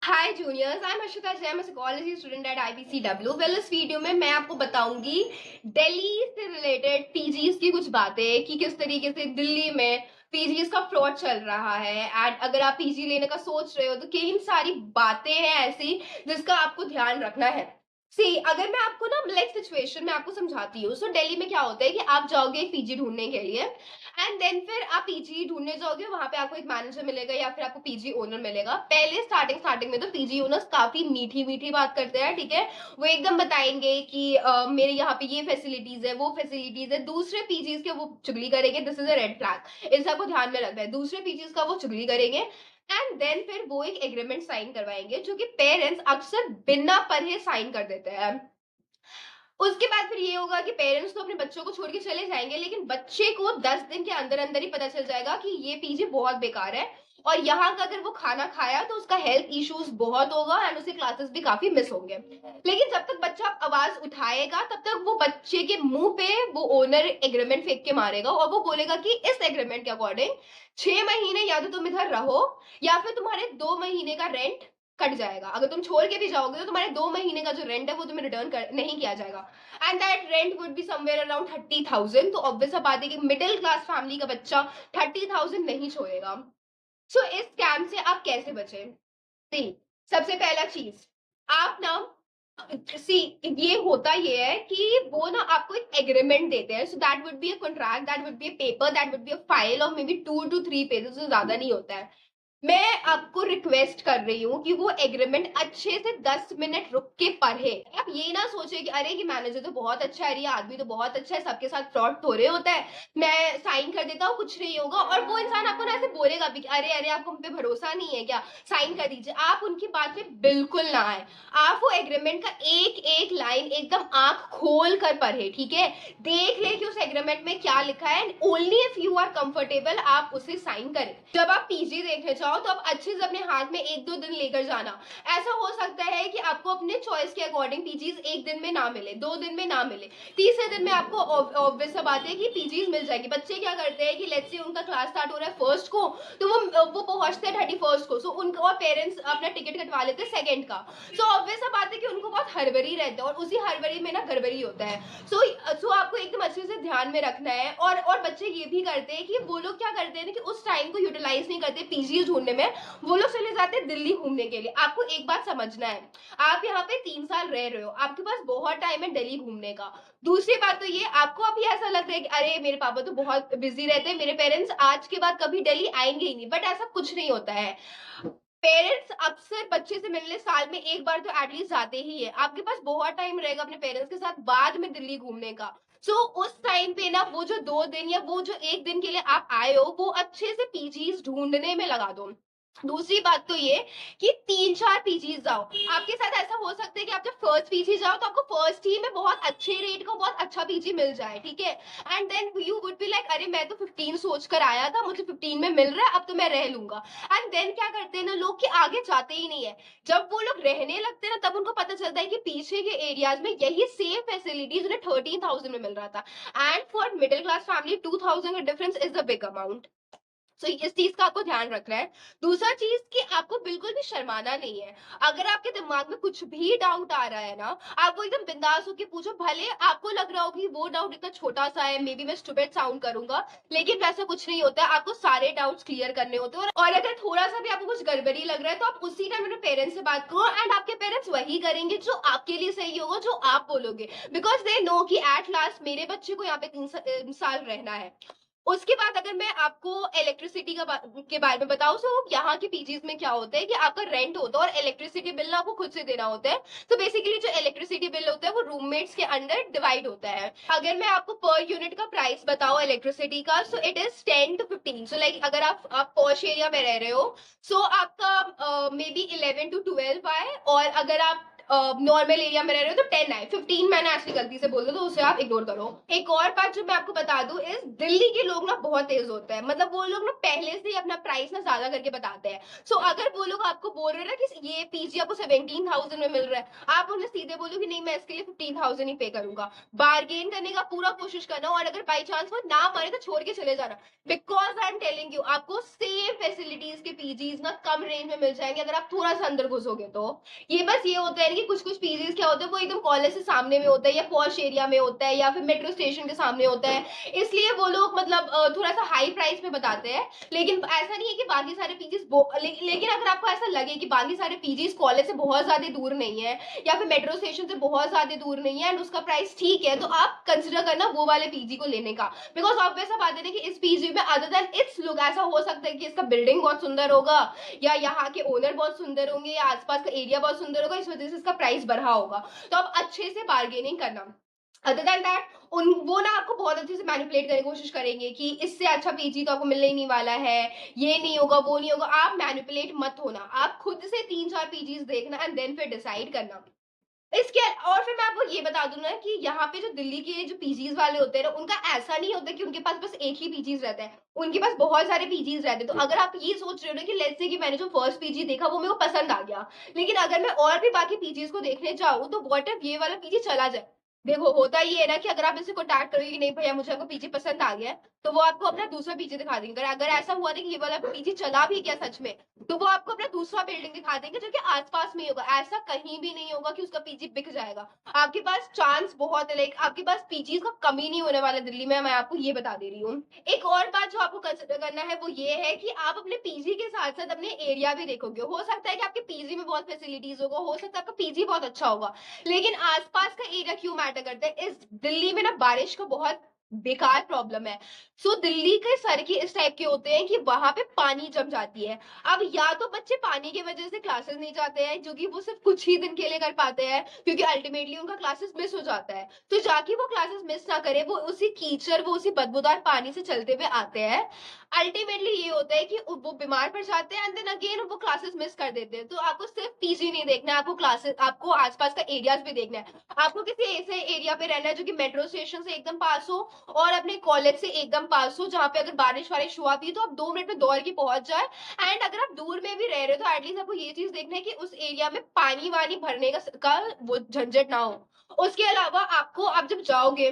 Hi juniors, I am Ashvita Jain, psychology student at IPCW. Well, इस video में मैं आपको बताऊंगी दिल्ली से रिलेटेड पीजीज की कुछ बातें कि किस तरीके से दिल्ली में पीजीज का फ्रॉड चल रहा है। एंड अगर आप पीजी लेने का सोच रहे हो तो कई सारी बातें हैं ऐसी जिसका आपको ध्यान रखना है। सी, अगर मैं आपको ना लाइक सिचुएशन में आपको समझाती हूँ। सो दिल्ली में क्या होता है कि आप जाओगे एक पीजी ढूंढने के लिए एंड देन फिर आप पीजी ढूंढने जाओगे, वहां पे आपको एक मैनेजर मिलेगा या फिर आपको पीजी ओनर मिलेगा। पहले स्टार्टिंग स्टार्टिंग में तो पीजी ओनर्स काफी मीठी मीठी बात करते हैं, ठीक है। वो एकदम बताएंगे कि मेरे यहाँ पे ये फैसिलिटीज है, वो फैसिलिटीज है। दूसरे पीजीज के वो चुगली करेंगे, this is a red flag, इस सबको ध्यान में रखना है। दूसरे पीजीज का वो चुगली करेंगे एंड देन फिर वो एक एग्रीमेंट साइन करवाएंगे जो कि पेरेंट्स अक्सर बिना पढ़े साइन कर देते हैं। उसके बाद फिर ये होगा कि पेरेंट्स तो अपने बच्चों को छोड़ के चले जाएंगे, लेकिन बच्चे को 10 दिन के अंदर अंदर ही पता चल जाएगा कि ये पीजी बहुत बेकार है और यहाँ का अगर वो खाना खाया तो उसका हेल्थ इश्यूज बहुत होगा एंड उसके क्लासेस भी काफी मिस होंगे। लेकिन जब तक बच्चा आवाज उठाएगा तब तक वो बच्चे के मुंह पे वो ओनर एग्रीमेंट फेंक के मारेगा और वो बोलेगा कि इस एग्रीमेंट के अकॉर्डिंग 6 महीने या तो तुम इधर रहो या फिर तुम्हारे 2 महीने का रेंट कट जाएगा। अगर तुम छोड़ के भी जाओगे तो तुम्हारे 2 महीने का जो रेंट है वो तुम्हें रिटर्न नहीं किया जाएगा and that rent would be somewhere around 30,000। तो ऑब्वियस बात है कि मिडिल क्लास फैमिली का बच्चा 30,000 नहीं छोड़ेगा। सो इस स्कैम से आप कैसे बचे? सी, सबसे पहला चीज, आप ना सी, ये होता ये है कि वो ना आपको एक एग्रीमेंट देते हैं। So that would be a contract, that would be a paper, that would be a file of may be 2 to 3 pages से ज्यादा नहीं होता है। मैं आपको रिक्वेस्ट कर रही हूँ कि वो एग्रीमेंट अच्छे से 10 मिनट रुक के पढ़े। आप ये ना सोचे कि अरे ये मैनेजर तो बहुत अच्छा है, ये आदमी तो बहुत अच्छा है, सबके साथ फ्रॉड थोड़े होता है, मैं साइन कर देता हूँ कुछ नहीं होगा। और वो इंसान आपको ना ऐसे बोलेगा भी कि अरे अरे आपको हम पे भरोसा नहीं है क्या, साइन कर दीजिए। आप उनकी बात में बिल्कुल ना आए। आप वो एग्रीमेंट का एक एक लाइन एकदम आंख खोल कर पढ़े, ठीक है। देख ले कि उस एग्रीमेंट में क्या लिखा है and only if you are comfortable आप उसे साइन करें। जब आप पीजी देखने जाओ तो आप अच्छे से अपने हाथ में 1-2 दिन लेकर जाना। ऐसा हो सकता है कि आपको अपने चॉइस के अकॉर्डिंग पीजीज एक दिन में ना मिले, 2 दिन में ना मिले, तीसरे दिन में आपको ऑब्वियस सा बात है कि पीजीज मिल जाएगी। बच्चे क्या करते हैं कि लेट्स से उनका क्लास स्टार्ट हो रहा है फर्स्ट को, तो वो पहुंचते हैं 31st को। सो उनका और पेरेंट्स अपना टिकट कटवा लेते हैं सेकंड का। सो ऑब्वियस सा बात है कि उनको बहुत हड़बड़ी रहता है और उसी हड़बड़ी में ना गड़बड़ी होता है। सो आपको एकदम अच्छे से ध्यान में रखना है। और बच्चे ये भी करते हैं कि वो लोग क्या करते हैं कि उस टाइम को यूटिलाइज नहीं करते पीजी ढूंढने में, वो लोग चले जाते हैं दिल्ली घूमने के लिए। आपको एक बात समझना है, आप यहाँ पे 3 साल रह रहे हो, आपके पास बहुत टाइम है दिल्ली घूमने का। दूसरी बात तो ये, आपको अभी ऐसा लग रहा है कि अरे मेरे पापा तो बहुत बिजी रहते हैं, मेरे पेरेंट्स आज के बाद कभी दिल्ली आएंगे ही नहीं, बट ऐसा कुछ नहीं होता है। पेरेंट्स अक्सर बच्चे से मिलने साल में एक बार तो एटलीस्ट जाते ही है। आपके पास बहुत टाइम रहेगा अपने पेरेंट्स के साथ बाद में दिल्ली घूमने का। उस टाइम पे ना वो जो 2 दिन या वो जो एक दिन के लिए आप आए हो वो अच्छे से पीजीज ढूंढने में लगा दो। दूसरी बात तो ये कि 3-4 पीजीज जाओ। आपके साथ ऐसा हो सकता है कि आप जब फर्स्ट पीजी जाओ तो आपको फर्स्ट ही में बहुत अच्छे रेट का बहुत अच्छा पीजी मिल जाए, ठीक है। And then you would be like अरे मैं तो 15 सोच कर आया था, मुझे 15 में मिल रहा है, अब तो मैं रह लूंगा। एंड देन क्या करते हैं ना लोग कि आगे जाते ही नहीं है। जब वो लोग रहने लगते हैं ना तब उनको पता चलता है कि पीछे के एरियाज में यही सेम फैसिलिटीज उन्हें 13,000 में मिल रहा था। And for middle class family 2,000 का difference is a big amount. इस चीज का आपको ध्यान रखना है। दूसरा चीज कि आपको बिल्कुल भी शर्माना नहीं है। अगर आपके दिमाग में कुछ भी डाउट आ रहा है ना, आप वो एकदम बिंदास होकर पूछो। भले आपको लग रहा हो कि वो डाउट इतना छोटा सा है, मे बी मैं स्टूपिड साउंड करूंगा, लेकिन वैसा कुछ नहीं होता है। आपको सारे डाउट्स क्लियर करने होते हैं और अगर थोड़ा सा भी आपको कुछ गड़बड़ी लग रहा है तो आप उसी टाइम अपने पेरेंट्स से बात करो एंड आपके पेरेंट्स वही करेंगे जो आपके लिए सही होगा, जो आप बोलोगे, बिकॉज दे नो कि एट लास्ट मेरे बच्चे को यहाँ पे 3 साल रहना है। उसके बाद अगर मैं आपको इलेक्ट्रिसिटी के बारे में बताऊं, तो यहाँ के पीजीज में क्या होता है कि आपका रेंट होता है और इलेक्ट्रिसिटी बिल ना आपको खुद से देना होता है। तो बेसिकली जो इलेक्ट्रिसिटी बिल होता है वो रूममेट्स के अंडर डिवाइड होता है। अगर मैं आपको पर यूनिट का प्राइस बताऊं इलेक्ट्रिसिटी का, so it is 10 to 15। So like अगर आप पॉश एरिया में रह रहे हो, सो आपका मे बी 11 to 12 आए, और अगर आप नॉर्मल एरिया में रह रहे हो तो 10 आए, 15 मैंने ऐसी गलती से बोल दिया तो उसे आप इग्नोर करो। एक और बात जो मैं आपको बता दूं इस दिल्ली के लोग ना बहुत तेज होते हैं, मतलब वो लोग ना पहले से ही अपना प्राइस ना ज्यादा करके बताते हैं। सो अगर वो लोग आपको बोल रहे हैं ना कि ये पीजी आपको 17,000 में मिल रहा है, आप उन्हें सीधे बोलो कि नहीं मैं इसके लिए 15,000 ही पे करूंगा। बार्गेन करने का पूरा कोशिश करना, और अगर बाई चांस वो ना माने तो छोड़ के चले जाना। Because I am telling you आपको सेम फैसिलिटीज के पीजीज ना कम रेंज में मिल जाएंगे अगर आप थोड़ा सा अंदर घुसोगे तो। ये बस ये होता है कि कुछ कुछ पीजीज क्या होता है वो एकदम कॉलेज से सामने में होता है या पॉश एरिया में होता है या फिर मेट्रो स्टेशन के सामने होता है, इसलिए वो लोग मतलब थोड़ा सा हाई प्राइस में बताते हैं। लेकिन ऐसा नहीं है कि बाकी सारे पीजीज लेकिन अगर आपको ऐसा लगे कि बाकी सारे पीजीज कॉलेज से बहुत ज्यादा दूर नहीं है या फिर मेट्रो स्टेशन से बहुत ज्यादा दूर नहीं है एंड उसका प्राइस ठीक है, तो आप कंसिडर करना वो वाले पीजी को लेने का। बिकॉज ऑब्वियस बात है ना कि इस पीजी में अदर देन इट्स लुक ऐसा हो सकता है कि इसका बिल्डिंग बहुत सुंदर होगा या यहाँ के ओनर बहुत सुंदर होंगे या आसपास का एरिया बहुत सुंदर होगा, इस वजह से इसका प्राइस बढ़ा होगा। तो आप अच्छे से बार्गेनिंग करना। अदर देन दैट उन वो ना आपको बहुत अच्छे से मैनिपुलेट करने की कोशिश करेंगे कि इससे अच्छा पीजी तो आपको मिलने ही नहीं वाला है, ये नहीं होगा वो नहीं होगा। आप मैनिपुलेट मत होना, आप खुद से 3-4 पीजीज देखना एंड देन फिर डिसाइड करना। इसके और फिर मैं आपको ये बता दूं ना कि यहाँ पे जो दिल्ली के जो पीजीज वाले होते हैं ना उनका ऐसा नहीं होता कि उनके पास बस एक ही पीजीज रहता है, उनके पास बहुत सारे पीजीज रहते हैं। तो अगर आप ये सोच रहे हो ना कि लेट्स से कि मैंने जो फर्स्ट पीजी देखा वो मेरे को पसंद आ गया, लेकिन अगर मैं और भी बाकी पीजीज को देखने जाऊँ तो व्हाट इफ ये वाला पीजी चला जाए। देखो होता ये है ना कि अगर आप इसे कॉन्टैक्ट करोगे कि नहीं भैया मुझे आपको पीजी पसंद आ गया है, तो वो आपको अपना दूसरा पीजी दिखा देंगे। अगर ऐसा हुआ ना कि ये वाला पीजी चला भी गया सच में, तो वो आपको अपना दूसरा बिल्डिंग दिखा देंगे जो कि आसपास में ही होगा। ऐसा कहीं भी नहीं होगा कि उसका पीजी बिक जाएगा। आपके पास चांस बहुत है, लाइक आपके पास पीजीज का कमी नहीं होने वाला दिल्ली में, मैं आपको ये बता दे रही हूँ। एक और बात जो आपको कंसिडर करना है वो ये है कि आप अपने पीजी के साथ साथ अपने एरिया भी देखोगे। हो सकता है कि आपके पीजी में बहुत फैसिलिटीज होगा, हो सकता है आपका पीजी बहुत अच्छा होगा, लेकिन आसपास का एरिया क्यों मैटर करता है। इस दिल्ली में ना बारिश का बहुत बेकार प्रॉब्लम है। सो दिल्ली के सड़कें इस टाइप के होते हैं कि वहां पे पानी जम जाती है। अब या तो बच्चे पानी की वजह से क्लासेस नहीं जाते हैं, जो कि वो सिर्फ कुछ ही दिन के लिए कर पाते हैं क्योंकि अल्टीमेटली उनका क्लासेस मिस हो जाता है। तो जाके वो क्लासेस मिस ना करे, वो उसी कीचड़ वो उसी बदबूदार पानी से चलते हुए आते हैं। अल्टीमेटली ये होता है कि वो बीमार पड़ जाते हैं एंड देन अगेन वो क्लासेस मिस कर देते हैं। तो आपको सिर्फ पीजी नहीं देखना है, आपको क्लासेस आपको आसपास का एरियाज भी देखना है। आपको किसी ऐसे एरिया पे रहना है जो कि मेट्रो स्टेशन से एकदम पास हो और अपने कॉलेज से एकदम पास हो, जहाँ पे अगर बारिश वारिश हुआ भी तो आप 2 मिनट में दौड़ के पहुंच जाए। एंड अगर आप दूर में भी रह रहे हो तो एटलीस्ट आपको ये चीज देखना है कि उस एरिया में पानी वानी भरने का वो झंझट ना हो। उसके अलावा आपको आप जब जाओगे,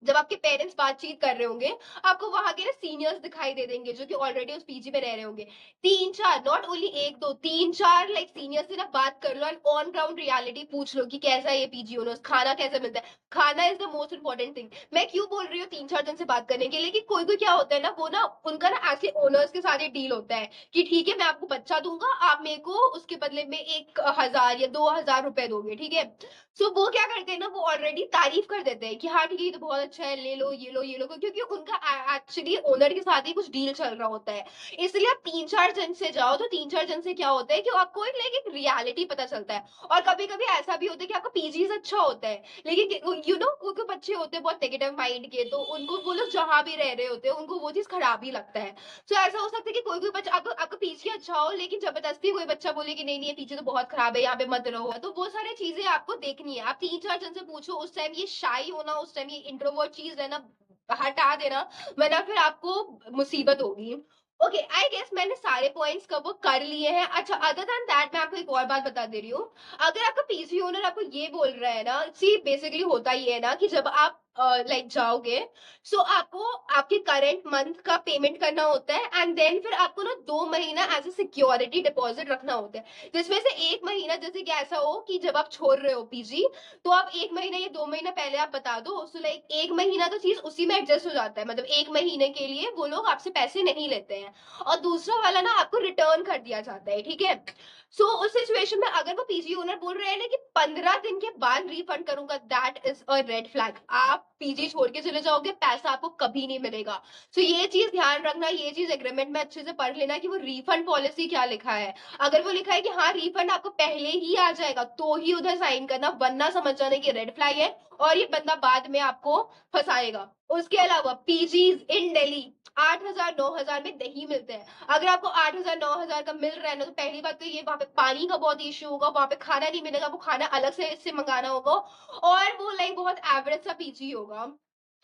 जब आपके पेरेंट्स बातचीत कर रहे होंगे, आपको वहां के ना सीनियर्स दिखाई दे देंगे जो कि ऑलरेडी उस पीजी में रह रहे होंगे। 3-4 नॉट ओनली 1-2 3-4 लाइक सीनियर्स से ना बात कर लो एंड ऑन ग्राउंड रियलिटी पूछ लो कि कैसा है ये पीजी ओनर्स, खाना कैसा मिलता है। खाना is the most important thing. मैं क्यों बोल रही हूँ 3-4 जन से बात करने के लिए कि कोई कोई क्या होता है ना, वो ना उनका ना ऐसे ओनर्स के साथ डील होता है कि ठीक है मैं आपको बच्चा दूंगा, आप मेरे को उसके बदले में 1,000 या 2,000 रुपए दोगे, ठीक है। सो वो क्या करते हैं ना, वो ऑलरेडी तारीफ कर देते हैं कि हाँ ठीक है ये तो बहुत अच्छा है, ले लो ये लो ये लो, क्योंकि उनका एक्चुअली ओनर के साथ ही कुछ डील चल रहा होता है। इसलिए आप 3-4 जन से जाओ तो 3-4 जन से क्या होता है कि आपको एक रियलिटी पता चलता है। और कभी कभी ऐसा भी होता है कि आपका पीजीज अच्छा होता है, लेकिन यू नो कोई कोई बच्चे होते हैं बहुत नेगेटिव माइंड के, तो उनको वो लोग जहां भी रह रहे होते हैं उनको वो चीज खराब ही लगता है। तो ऐसा हो सकता है कि कोई कोई बच्चा आपका पीजी अच्छा हो लेकिन जबरदस्ती कोई बच्चा बोले कि नहीं नहीं ये पीजी तो बहुत खराब है, यहाँ पे मत रहो। तो वो सारी चीजें आपको देखनी है। आप 3-4 जन से पूछो, उस टाइम ये शाई होना, उस टाइम ये इंट्रोवर्ट चीज है ना हटा देना, वरना फिर आपको मुसीबत होगी। ओके आई गेस मैंने सारे पॉइंट्स कवर कर लिए हैं। अच्छा अदर देन दैट मैं आपको एक और बात बता दे रही हूँ। अगर आपका पीजी ओनर आपको ये बोल रहा है ना, सी बेसिकली होता ये है ना कि जब आप लाइक जाओगे, सो आपको आपके करंट मंथ का पेमेंट करना होता है एंड देन फिर आपको ना 2 महीना एज ए सिक्योरिटी डिपॉजिट रखना होता है, जिसमें से 1 महीना जैसे कि ऐसा हो कि जब आप छोड़ रहे हो पीजी तो आप 1 महीना या 2 महीना पहले आप बता दो। सो लाइक 1 महीना तो चीज उसी में एडजस्ट हो जाता है, मतलब 1 महीने के लिए वो लोग आपसे पैसे नहीं लेते हैं और दूसरा वाला ना आपको रिटर्न कर दिया जाता है, ठीक है। सो उस सिचुएशन में अगर वो पीजी ओनर बोल रहे हैं ना कि 15 दिन के बाद रिफंड करूंगा, that is a red flag. आप पीजी छोड़ के चले जाओगे, पैसा आपको कभी नहीं मिलेगा। सो ये चीज ध्यान रखना, ये चीज एग्रीमेंट में अच्छे से पढ़ लेना कि वो रिफंड पॉलिसी क्या लिखा है। अगर वो लिखा है कि हाँ रिफंड आपको पहले ही आ जाएगा तो ही उधर साइन करना, वरना समझ जाने की रेड फ्लैग है और ये बंदा बाद में आपको फंसाएगा। उसके अलावा पीजीज इन दिल्ली 8,000 9,000 में नहीं मिलते हैं। अगर आपको 8,000 9,000 का मिल रहा है ना, तो पहली बात तो ये वहां पे पानी का बहुत इश्यू होगा, वहां पे खाना नहीं मिलेगा, वो खाना अलग से इससे मंगाना होगा और वो लाइक बहुत एवरेज सा पीजी होगा।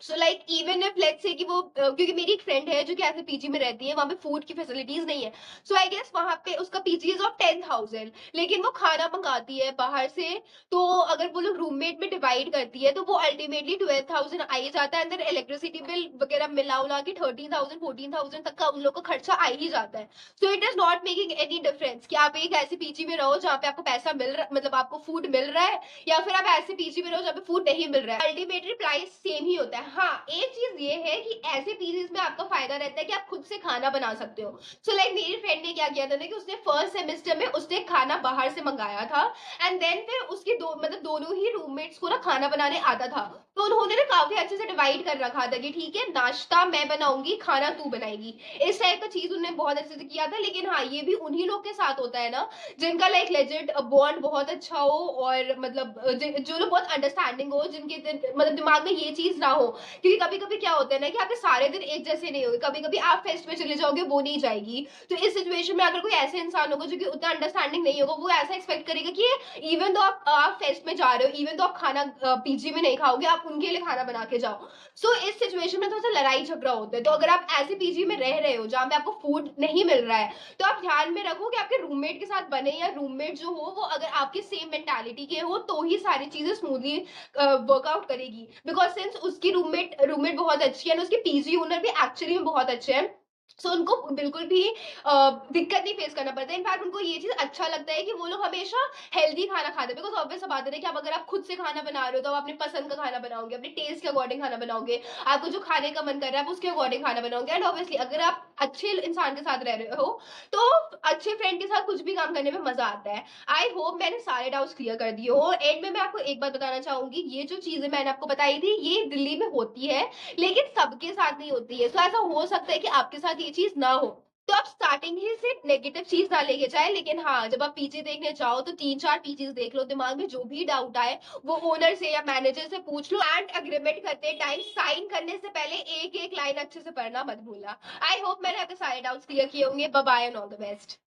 So like even if let's say कि वो क्योंकि मेरी एक फ्रेंड है जो कि ऐसे पीजी में रहती है, वहां पे फूड की फैसिलिटीज नहीं है। सो आई गेस वहां पे उसका पीजी इज ऑफ 10,000, लेकिन वो खाना मंगाती है बाहर से। तो अगर वो लोग रूममेट में डिवाइड करती है तो वो अल्टीमेटली 12,000 आ ही जाता है। अंदर इलेक्ट्रिसिटी बिल वगैरह मिला उला के 13,000 14,000 तक का उन लोग का खर्चा आ ही जाता है। So it is not making any difference कि आप एक ऐसे पीजी में रहो जहाँ पे आपको पैसा मिल रहा, मतलब आपको फूड मिल रहा है, या फिर आप ऐसे पीजी में रहो जहाँ पे फूड नहीं मिल रहा है, अल्टीमेटली प्राइस सेम ही होता है। हाँ एक चीज ये है कि ऐसे पीजीज में आपका फायदा रहता है कि आप खुद से खाना बना सकते हो। सो लाइक मेरी फ्रेंड ने क्या किया था ना कि उसने फर्स्ट सेमेस्टर में उसने खाना बाहर से मंगाया था एंड देन फिर उसके मतलब दोनों ही रूममेट्स को ना खाना बनाने आता था। तो उन्होंने ना काफी अच्छे से डिवाइड कर रखा था कि ठीक है नाश्ता मैं बनाऊंगी, खाना तू बनाएगी, इस टाइप का चीज उन्होंने बहुत अच्छे से किया था। लेकिन हाँ ये भी उन्हीं लोग के साथ होता है ना जिनका लाइक लेजिट बॉन्ड बहुत अच्छा हो और मतलब जो लोग बहुत अंडरस्टैंडिंग हो, जिनके मतलब दिमाग में ये चीज ना हो। क्योंकि कभी कभी क्या होता है ना कि आपके सारे दिन एक जैसे नहीं होंगे, कभी कभी आप फेस्ट में चले जाओगे वो नहीं जाएगी। तो इस सिचुएशन में अगर कोई ऐसे इंसान होगा जो कि उतना अंडरस्टैंडिंग नहीं होगा, वो ऐसा एक्सपेक्ट करेगा कि इवन तो आप फेस्ट में जा रहे हो, इवन तो आप खाना पीजी में नहीं खाओगे, आप उनके लिए खाना बना के जाओ। सो इस सिचुएशन में थोड़ा सा लड़ाई झगड़ा होता है। तो अगर आप ऐसे पीजी में रह रहे हो जहाँ पे आपको फूड नहीं मिल रहा है, तो आप ध्यान में रखो कि आपके रूममेट के साथ बने, या रूममेट जो हो वो अगर आपके सेम मेंटालिटी के हो तो ही सारी चीजें स्मूथली वर्कआउट करेगी। बिकॉज सिंस उसकी रूममेट रूममेट बहुत अच्छी है, उसके पीजी ओनर भी एक्चुअली में बहुत अच्छे हैं। सो उनको बिल्कुल भी दिक्कत नहीं फेस करना पड़ता है। इनफैक्ट उनको ये चीज अच्छा लगता है कि वो लोग हमेशा हेल्दी खाना खाते हैं। बिकॉज ऑब्वियस बात है कि आप अगर आप खुद से खाना बना रहे हो तो आप अपने पसंद का खाना बनाओगे, अपने टेस्ट के अकॉर्डिंग खाना बनाओगे, आपको जो खाने का मन कर रहा है आप उसके अकॉर्डिंग खाना बनाओगे। एंड ऑब्वियसली अगर आप अच्छे इंसान के साथ रह रहे हो तो अच्छे फ्रेंड के साथ कुछ भी काम करने में मजा आता है। आई होप मैंने सारे डाउट्स क्लियर कर दिए हो। एंड में मैं आपको एक बात बताना चाहूंगी, ये जो चीजें मैंने आपको बताई थी ये दिल्ली में होती है, लेकिन सबके साथ नहीं होती है। तो ऐसा हो सकता है कि आपके साथ ये चीज ना हो, तो आप स्टार्टिंग ही से नेगेटिव चीज ना लेके जाए। लेकिन हाँ जब आप पीजी देखने जाओ तो 3-4 पीजीज देख लो, दिमाग में जो भी डाउट आए वो ओनर से या मैनेजर से पूछ लो। एंड अग्रीमेंट करते टाइम साइन करने से पहले एक एक लाइन अच्छे से पढ़ना मत भूलना। आई होप मैंने आपके सारे डाउट्स क्लियर किए होंगे। Bye bye and all the best.